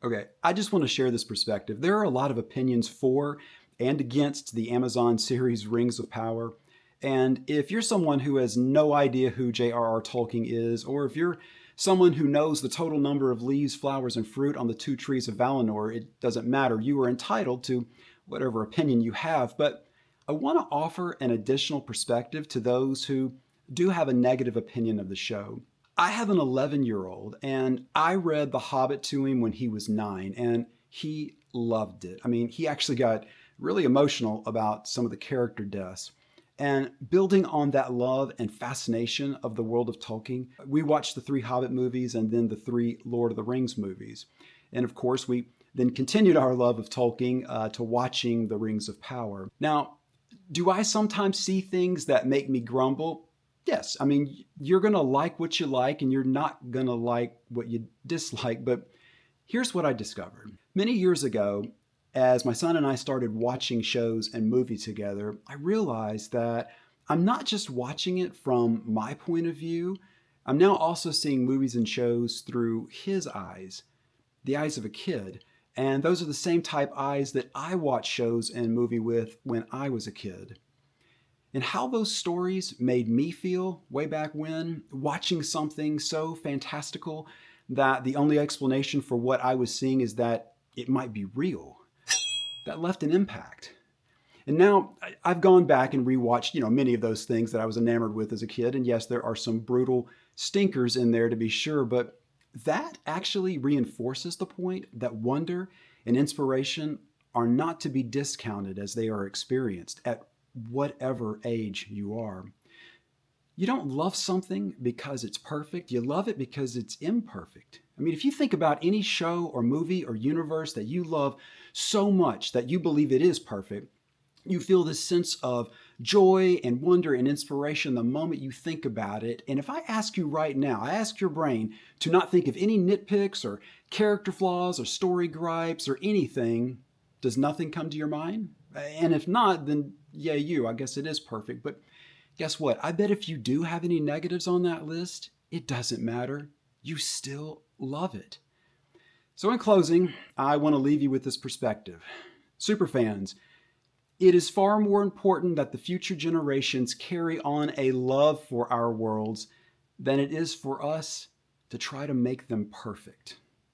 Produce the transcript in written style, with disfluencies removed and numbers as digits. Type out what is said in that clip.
Okay, I just want to share this perspective. There are a lot of opinions for and against the Amazon series Rings of Power. And if you're someone who has no idea who J.R.R. Tolkien is, or if you're someone who knows the total number of leaves, flowers, and fruit on the Two Trees of Valinor, it doesn't matter. You are entitled to whatever opinion you have. But I want to offer an additional perspective to those who do have a negative opinion of the show. I have an 11-year-old, and I read The Hobbit to him when he was 9, and he loved it. I mean, he actually got really emotional about some of the character deaths. And building on that love and fascination of the world of Tolkien, we watched the 3 Hobbit movies and then the 3 Lord of the Rings movies. And of course, we then continued our love of Tolkien to watching the Rings of Power. Now, do I sometimes see things that make me grumble? Yes. I mean, you're going to like what you like and you're not going to like what you dislike. But here's what I discovered. Many years ago, as my son and I started watching shows and movies together, I realized that I'm not just watching it from my point of view, I'm now also seeing movies and shows through his eyes, the eyes of a kid. And those are the same type eyes that I watched shows and movie with when I was a kid. And how those stories made me feel way back when, watching something so fantastical that the only explanation for what I was seeing is that it might be real, that left an impact. And now I've gone back and rewatched, many of those things that I was enamored with as a kid. And yes, there are some brutal stinkers in there to be sure, but that actually reinforces the point that wonder and inspiration are not to be discounted as they are experienced at whatever age you are. You don't love something because it's perfect. You love it because it's imperfect. I mean, if you think about any show or movie or universe that you love so much that you believe it is perfect, you feel this sense of joy and wonder and inspiration the moment you think about it. And if I ask you right now, I ask your brain to not think of any nitpicks or character flaws or story gripes or anything, does nothing come to your mind? And if not, then yeah, I guess it is perfect. But guess what? I bet if you do have any negatives on that list, it doesn't matter. You still love it. So in closing, I want to leave you with this perspective. Superfans, it is far more important that the future generations carry on a love for our worlds than it is for us to try to make them perfect.